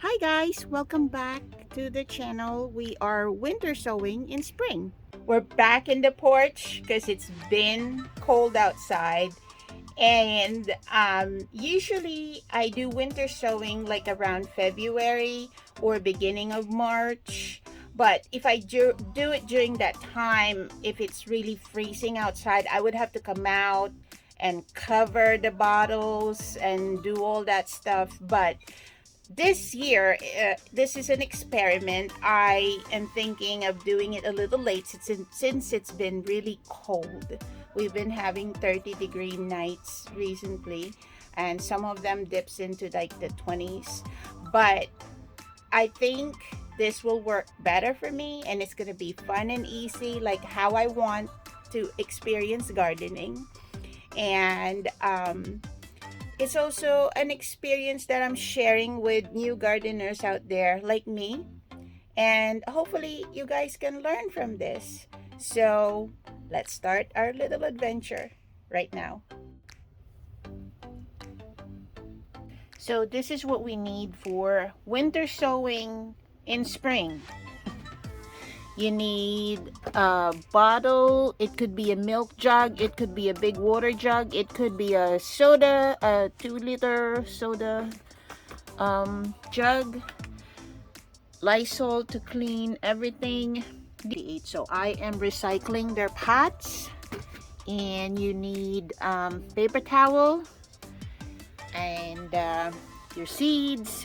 Hi guys, welcome back to the channel. We are winter sowing in spring. We're back in the porch because it's been cold outside. And usually I do winter sowing like around February or beginning of March. But if I do it during that time, if it's really freezing outside, I would have to come out and cover the bottles and do all that stuff. But this year, this is an experiment. I am thinking of doing it a little late since it's been really cold. We've been having 30-degree nights recently, and some of them dips into like the 20s. But I think this will work better for me, and it's gonna be fun and easy, like how I want to experience gardening. And it's also an experience that I'm sharing with new gardeners out there like me. And hopefully, you guys can learn from this. So, let's start our little adventure right now. So, this is what we need for winter sowing in spring. You need a bottle. It could be a milk jug. It could be a big water jug. It could be a soda, a 2-liter soda jug, Lysol to clean everything. So I am recycling their pots, and you need paper towel and your seeds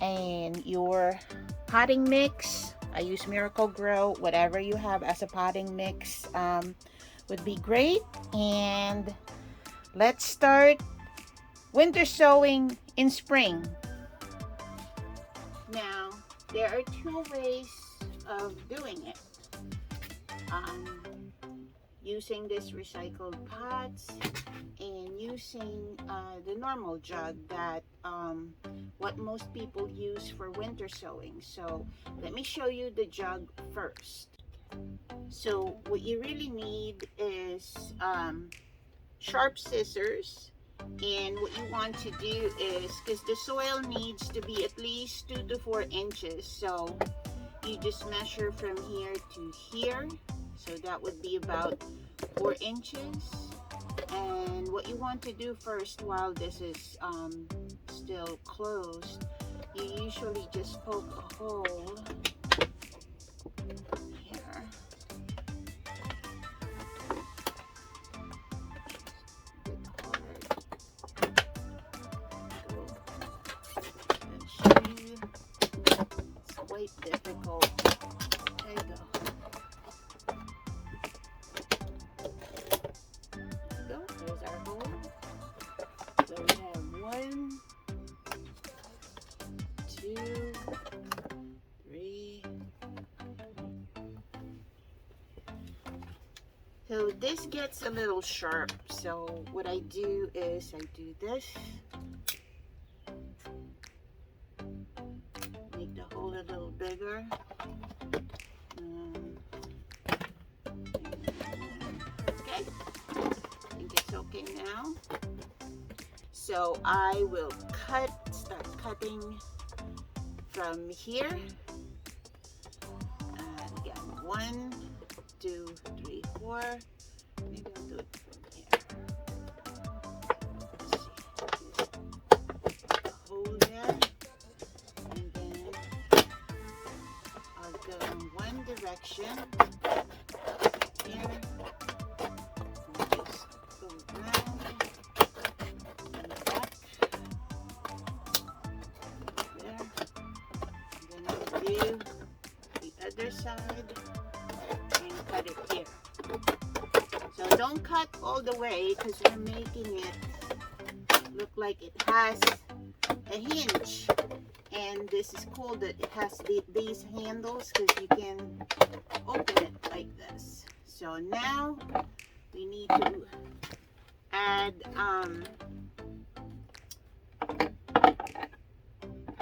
and your potting mix. I use Miracle Grow. Whatever you have as a potting mix would be great. And let's start winter sowing in spring. Now, there are two ways of doing it. Using this recycled pots and using the normal jug that what most people use for winter sowing. So let me show you the jug first. So what you really need is sharp scissors. And what you want to do is, because the soil needs to be at least 2 to 4 inches, so you just measure from here to here. So that would be about 4 inches. And what you want to do first, while this is still closed, you usually just poke a hole here. It's quite difficult. There you go. There's our hole. So we have 1, 2, 3. So this gets a little sharp. So what I do is I do this. Make the hole a little bigger. Okay, I think it's okay now. So I will start cutting from here. And again, 1, 2, 3, 4. Maybe I'll do it from here. Let's see. Put a hole there. And then I'll go in one direction. Here. And just go around. And back. There. And then I'll do the other side. And cut it here. So don't cut all the way, because we're making it look like it has a hinge. And this is cool that it has these handles, because you can open it like this. So now we need to add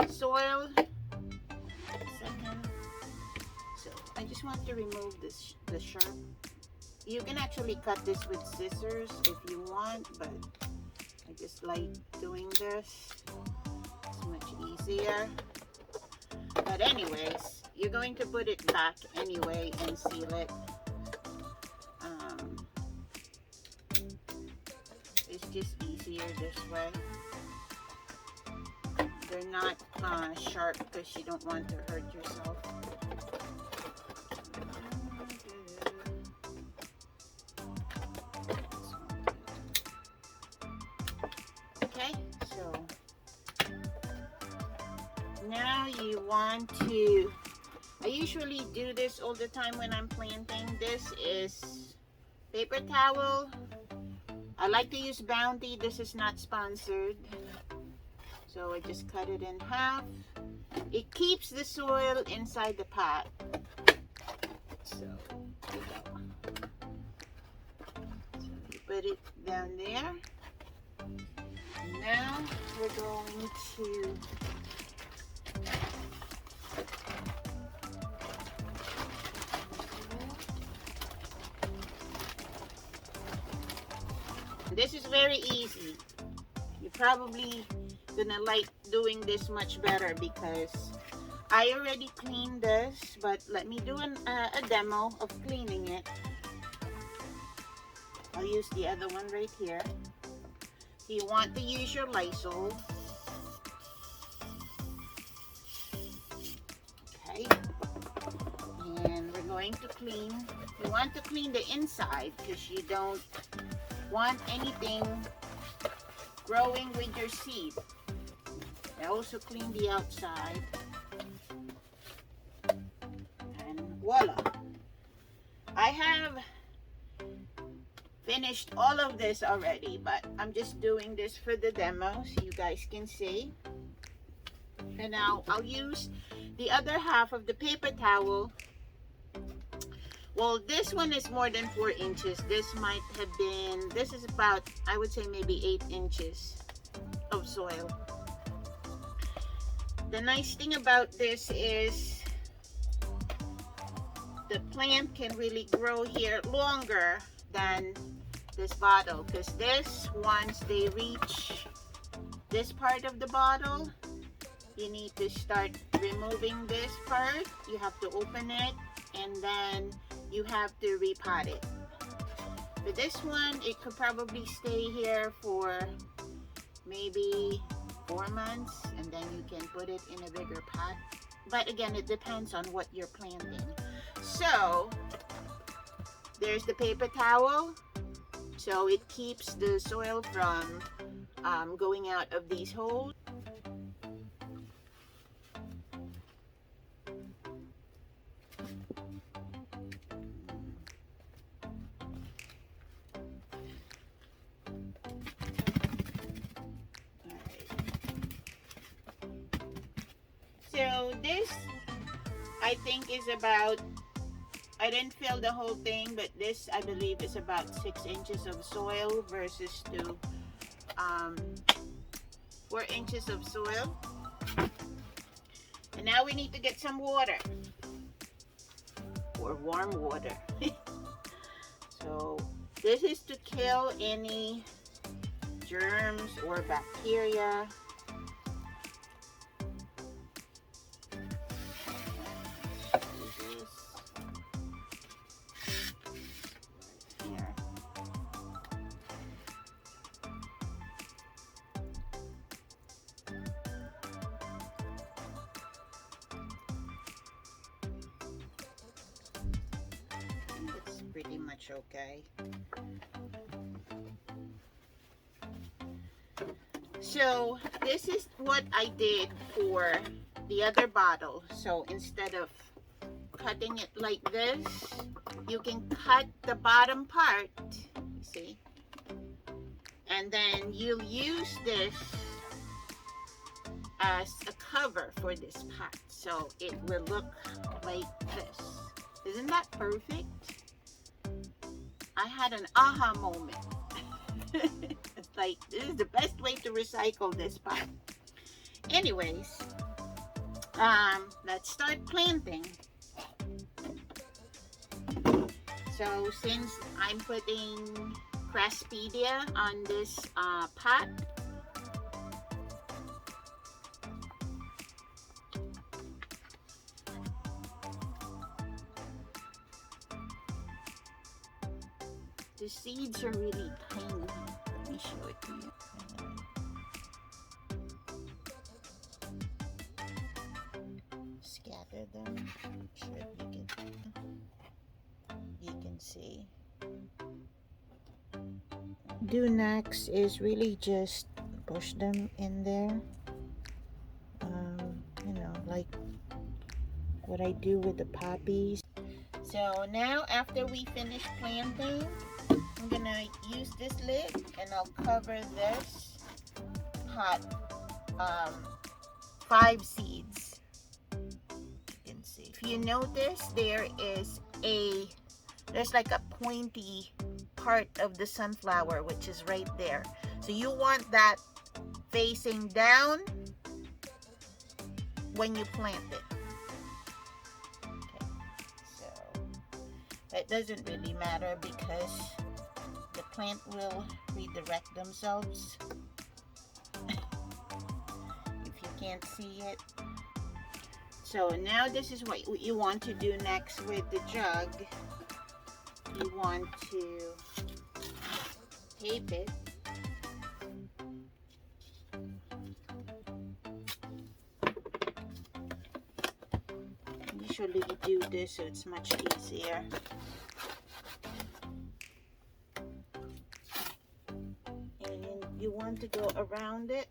soil. Second. So I just want to remove the sharp. You can actually cut this with scissors if you want, but I just like doing this. It's much easier. But anyways, you're going to put it back anyway and seal it. It's just easier this way. They're not sharp because you don't want to hurt yourself. Okay, so now you want to, I usually do this all the time when I'm planting. This is paper towel. I like to use Bounty. This is not sponsored. So I just cut it in half. It keeps the soil inside the pot. So there you go. So you put it down there. Now we're going to this is very easy. You're probably gonna like doing this much better because I already cleaned this, but let me do a demo of cleaning it. I'll use the other one right here. So you want to use your Lysol. Okay. And we're going to clean. You want to clean the inside because you don't want anything growing with your seed. I also clean the outside. And voila. I have finished all of this already, but I'm just doing this for the demo so you guys can see. And now I'll use the other half of the paper towel. Well, this one is more than 4 inches. This might have been, this is about, I would say maybe 8 inches of soil. The nice thing about this is the plant can really grow here longer than this bottle, because this, once they reach this part of the bottle, you need to start removing this part. You have to open it and then you have to repot it. For this one, it could probably stay here for maybe 4 months, and then you can put it in a bigger pot. But again, it depends on what you're planting. So there's the paper towel, so it keeps the soil from going out of these holes. So this, I think, is about, I didn't fill the whole thing, but this, I believe, is about 6 inches of soil versus 4 inches of soil. And now we need to get some water, or warm water. So this is to kill any germs or bacteria. Pretty much okay. So this is what I did for the other bottle. So instead of cutting it like this, you can cut the bottom part, you see, and then you'll use this as a cover for this pot, so it will look like this. Isn't that perfect? I had an aha moment. It's like, this is the best way to recycle this pot. Anyways, let's start planting. So since I'm putting Craspedia on this pot, The seeds are really tiny. Let me show it to you. Scatter them. Sure you can see. Do next is really just push them in there. You know, like what I do with the poppies. So now after we finish planting, I'm gonna use this lid and I'll cover this pot 5 seeds. You can see. If you notice, there's like a pointy part of the sunflower which is right there. So you want that facing down when you plant it. Okay, so that doesn't really matter because the plant will redirect themselves. If you can't see it. So now this is what you want to do next with the jug. You want to tape it. Usually you do this so it's much easier. And you want to go around it.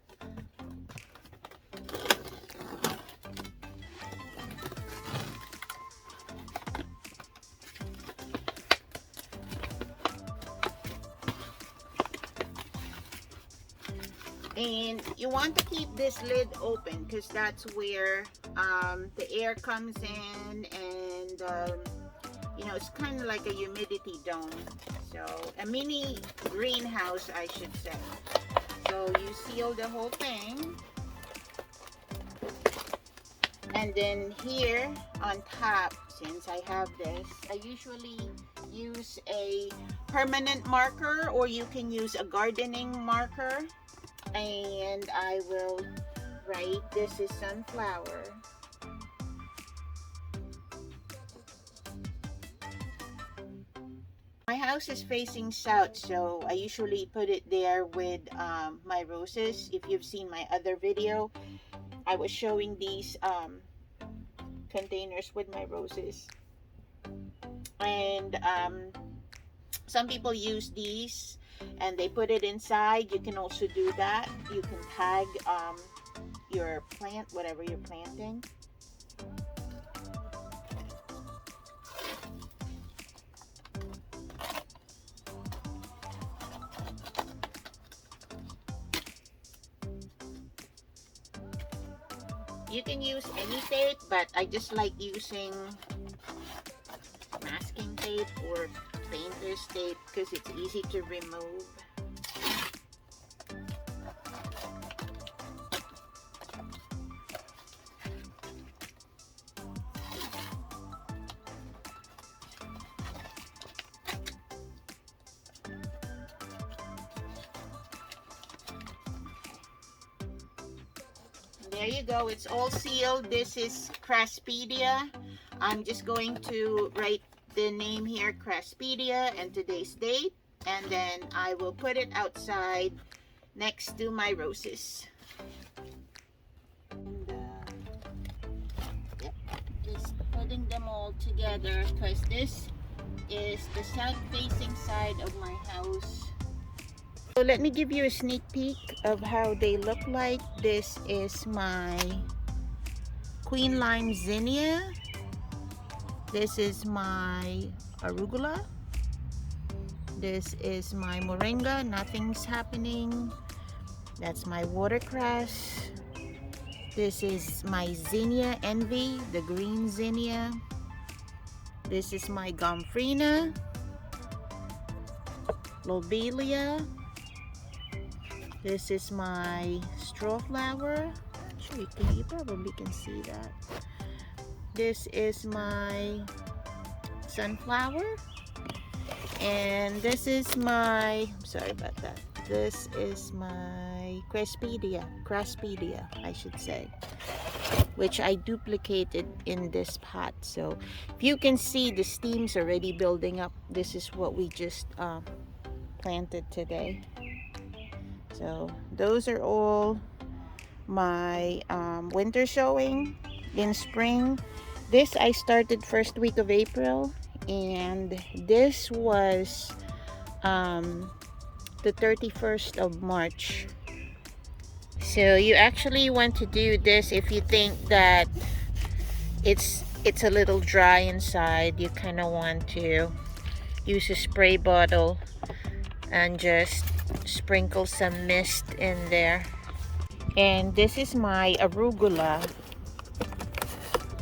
And you want to keep this lid open because that's where the air comes in, and you know, it's kind of like a humidity dome. So a mini greenhouse, I should say. So you seal the whole thing. And then here on top, since I have this, I usually use a permanent marker, or you can use a gardening marker. And I will write, this is sunflower. My house is facing south, so I usually put it there with my roses. If you've seen my other video, I was showing these containers with my roses. And some people use these and they put it inside. You can also do that. You can tag your plant, whatever you're planting. You can use any tape, but I just like using masking tape or painter's tape because it's easy to remove. There you go, it's all sealed. This is Craspedia. I'm just going to write the name here, Craspedia, and today's date, and then I will put it outside next to my roses. And yep, just putting them all together because this is the south facing side of my house. So let me give you a sneak peek of how they look like. This is my Queen Lime Zinnia. This is my arugula. This is my moringa. Nothing's happening. That's my watercress. This is my Zinnia Envy, the green Zinnia. This is my gomphrena, lobelia. This is my straw flower. Sure, you probably can see that. This is my sunflower, and this is my, I'm sorry about that, this is my Craspedia, I should say, which I duplicated in this pot. So if you can see, the steam's already building up. This is what we just planted today. So those are all my winter sowing in spring. This I started first week of April, and this was the 31st of March. So you actually want to do this if you think that it's a little dry inside. You kind of want to use a spray bottle and just sprinkle some mist in there. And this is my arugula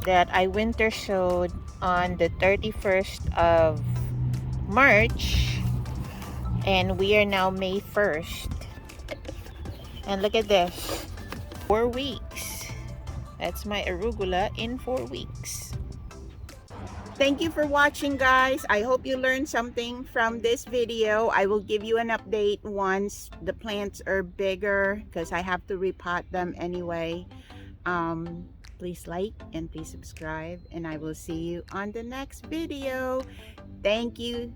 that I winter sowed on the 31st of March, and we are now May 1st. And look at this, 4 weeks. That's my arugula in 4 weeks. Thank you for watching, guys. I hope you learned something from this video. I will give you an update once the plants are bigger because I have to repot them anyway. Please like and please subscribe, and I will see you on the next video. Thank you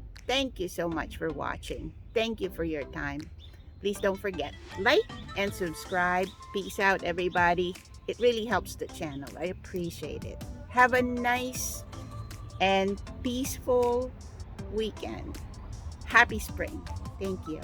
so much for watching. Thank you for your time. Please don't forget, like and subscribe. Peace out, everybody. It really helps the channel. I appreciate it. Have a nice and peaceful weekend. Happy spring. Thank you.